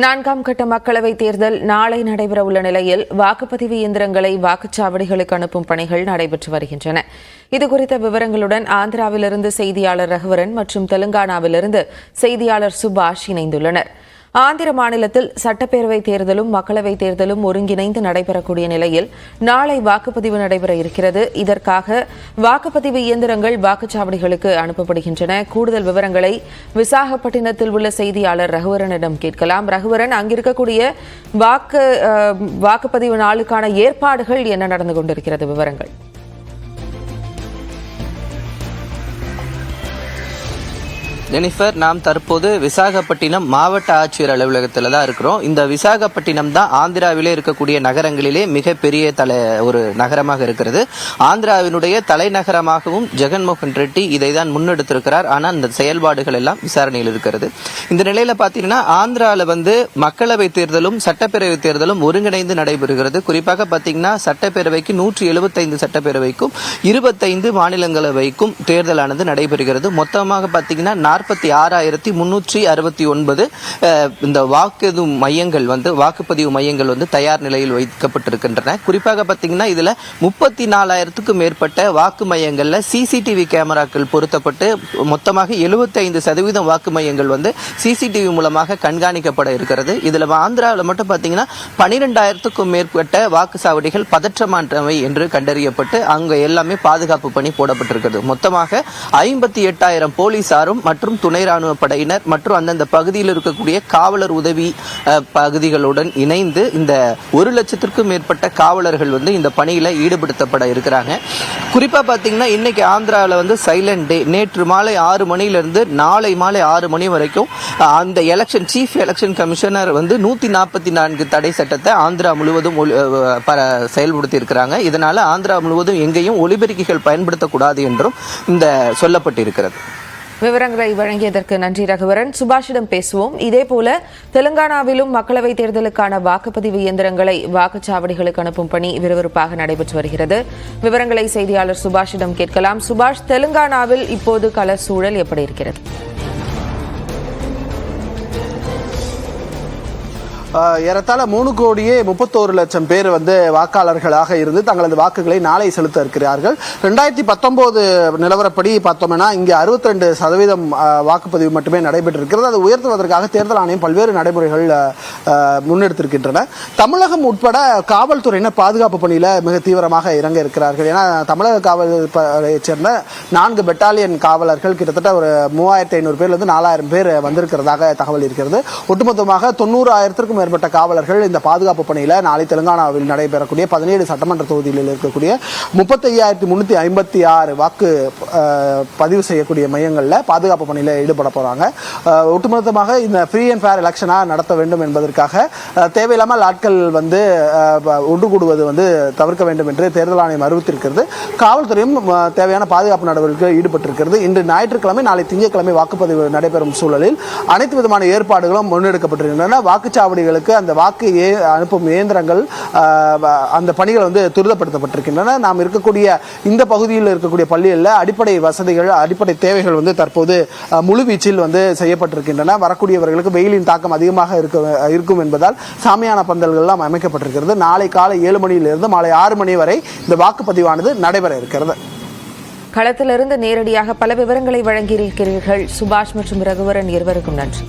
நான்காம் கட்ட மக்களவைத் தேர்தல் நாளை நடைபெறவுள்ள நிலையில் வாக்குப்பதிவு இயந்திரங்களை வாக்குச்சாவடிகளுக்கு அனுப்பும் பணிகள் நடைபெற்று வருகின்றன. இதுகுறித்த விவரங்களுடன் ஆந்திராவிலிருந்து செய்தியாளர் ரகுவரன் மற்றும் தெலுங்கானாவிலிருந்து செய்தியாளர் சுபாஷ் இணைந்துள்ளனர். ஆந்திர மாநிலத்தில் சட்டப்பேரவைத் தேர்தலும் மக்களவைத் தேர்தலும் ஒருங்கிணைந்து நடைபெறக்கூடிய நிலையில் நாளை வாக்குப்பதிவு நடைபெற இருக்கிறது. இதற்காக வாக்குப்பதிவு இயந்திரங்கள் வாக்குச்சாவடிகளுக்கு அனுப்பப்படுகின்றன. கூடுதல் விவரங்களை விசாகப்பட்டினத்தில் உள்ள செய்தியாளர் ரகுவரனிடம் கேட்கலாம். ரகுவரன், அங்கிருக்கக்கூடிய வாக்குப்பதிவு நாளுக்கான ஏற்பாடுகள் என்ன நடந்து கொண்டிருக்கிறது? விவரங்கள். ஜெனிஃபர், நாம் தற்போது விசாகப்பட்டினம் மாவட்ட ஆட்சியர் அலுவலகத்தில் தான் இருக்கிறோம். இந்த விசாகப்பட்டினம் தான் ஆந்திராவிலே இருக்கக்கூடிய நகரங்களிலே மிகப்பெரிய ஒரு நகரமாக இருக்கிறது. ஆந்திராவினுடைய தலைநகரமாகவும் ஜெகன்மோகன் ரெட்டி இதை தான் முன்னெடுத்திருக்கிறார். ஆனால் இந்த செயல்பாடுகள் எல்லாம் விசாரணையில் இருக்கிறது. இந்த நிலையில பார்த்தீங்கன்னா ஆந்திராவில் மக்களவை தேர்தலும் சட்டப்பேரவை தேர்தலும் ஒருங்கிணைந்து நடைபெறுகிறது. குறிப்பாக பார்த்தீங்கன்னா சட்டப்பேரவைக்கு 175 சட்டப்பேரவைக்கும் 25 மாநிலங்களவைக்கும் தேர்தலானது நடைபெறுகிறது. மொத்தமாக பார்த்தீங்கன்னா 46,369 இந்த வாக்குப்பதிவு மையங்கள் தயார் நிலையில் வைக்கப்பட்டிருக்கின்றன. குறிப்பாக பார்த்தீங்கன்னா இதுல 34,000க்கும் மேற்பட்ட வாக்கு மையங்கள்ல சிசிடிவி கேமராக்கள் பொருத்தப்பட்டு மொத்தமாக 75% வாக்கு மையங்கள் சிசிடிவி மூலமாக கண்காணிக்கப்பட இருக்கிறது. இதுல ஆந்திராவில் மட்டும் பார்த்தீங்கன்னா 12,000க்கும் மேற்பட்ட வாக்குச்சாவடிகள் பதற்றமானவை என்று கண்டறியப்பட்டு அங்க எல்லாமே பாதுகாப்பு பணி போடப்பட்டிருக்கிறது. மொத்தமாக 58,000 போலீசாரும் மற்றும் துணை ராணுவ படையினர் மற்றும் அந்தந்த பகுதியில் இருக்கக்கூடிய காவலர் உதவி பகுதிகளுடன் இணைந்து இந்த 1,00,000க்கும் மேற்பட்ட காவலர்கள் இந்த பணியில ஈடுபடுத்தப்பட இருக்கிறாங்க. குறிப்பா பாத்தீங்கன்னா இன்னைக்கு ஆந்திராவில் சைலண்ட் டே. நேற்று மாலை 6 மணியிலிருந்து நாளை மாலை 6 மணி வரைக்கும் அந்த சீஃப் எலெக்ஷன் கமிஷனர் 144 தடை சட்டத்தை ஆந்திரா முழுவதும் செயல்படுத்தி இருக்கிறாங்க. இதனால ஆந்திரா முழுவதும் எங்கேயும் ஒலிபெருக்கிகள் பயன்படுத்தக்கூடாது என்றும் இந்த சொல்லப்பட்டிருக்கிறது. விவரங்களை வழங்கியதற்கு நன்றி ரகுவரன். சுபாஷிடம் பேசுவோம். இதேபோல தெலுங்கானாவிலும் மக்களவைத் தேர்தலுக்கான வாக்குப்பதிவு இயந்திரங்களை வாக்குச்சாவடிகளுக்கு அனுப்பும் பணி விறுவிறுப்பாக நடைபெற்று வருகிறது. விவரங்களை செய்தியாளர் சுபாஷிடம் கேட்கலாம். சுபாஷ், தெலுங்கானாவில் இப்போது கள சூழல் எப்படி இருக்கிறது? ஏறத்தாழ 3,31,00,000 பேர் வாக்காளர்களாக இருந்து தங்களது வாக்குகளை நாளை செலுத்த இருக்கிறார்கள். 2019 நிலவரப்படி பார்த்தோம்னா இங்கே 62% வாக்குப்பதிவு மட்டுமே நடைபெற்றிருக்கிறது. அதை உயர்த்துவதற்காக தேர்தல் ஆணையம் பல்வேறு நடைமுறைகள் முன்னெடுத்திருக்கின்றன. தமிழகம் உட்பட காவல்துறையினர் பாதுகாப்பு பணியில் மிக தீவிரமாக இறங்க இருக்கிறார்கள். ஏன்னா தமிழக காவல்துறையை சேர்ந்த 4 பெட்டாலியன் காவலர்கள் கிட்டத்தட்ட ஒரு 3,500 பேர்லேருந்து 4,000 பேர் வந்திருக்கிறதாக தகவல் இருக்கிறது. ஒட்டுமொத்தமாக 90,000க்கும் மேற்பட்ட காவலர்கள் இந்த பாதுகாப்பு பணியில நாளை தெலுங்கானாவில் நடைபெறக்கூடிய 17 சட்டமன்ற தொகுதிகளில் இருக்கக்கூடிய 35,356 வாக்கு பதிவு செய்யக்கூடிய மையங்களில் பாதுகாப்பு பணியில ஈடுபட போறாங்க. ஒட்டுமொத்தமாக இந்த ஃப்ரீ அண்ட் ஃபேர் எலெக்ஷனா நடத்த வேண்டும் என்பதற்காக தேவையில்லாமல் ஆட்கள் ஒன்று கூடுவது தவிர்க்க வேண்டும் என்று தேர்தல் ஆணையம் அறிவித்திருக்கிறது. காவல்துறையும் தேவையான பாதுகாப்பு நடவடிக்கைகளில் ஈடுபட்டிருக்கிறது. இன்று ஞாயிற்றுக்கிழமை நாளை திங்கட்கிழமை வாக்குப்பதிவு நடைபெறும் சூழலில் அனைத்து விதமான ஏற்பாடுகளும் முன்னெடுக்கப்பட்டிருக்கின்றன. வாக்குச்சாவடிகளுக்கு அந்த வாக்கு அனுப்பும் இயந்திரங்கள் அந்த பணிகள் துரிதப்படுத்தப்பட்டிருக்கின்றன. நாம் இருக்கக்கூடிய இந்த பகுதியில் இருக்கக்கூடிய பள்ளிகளில் அடிப்படை வசதிகள் அடிப்படை தேவைகள் தற்போது முழுவீச்சில் செய்யப்பட்டிருக்கின்றன. வரக்கூடியவர்களுக்கு வெயிலின் தாக்கம் அதிகமாக இருக்கும் என்பதால் சாமியான பந்தல்கள் எல்லாம் அமைக்கப்பட்டிருக்கிறது. நாளை காலை 7 மணியிலிருந்து மாலை 6 மணி வரை இந்த வாக்குப்பதிவானது நடைபெற இருக்கிறது. களத்திலிருந்து நேரடியாக பல விவரங்களை வழங்கியிருக்கிறீர்கள் சுபாஷ் மற்றும் ரகுவரன், இருவருக்கும் நன்றி.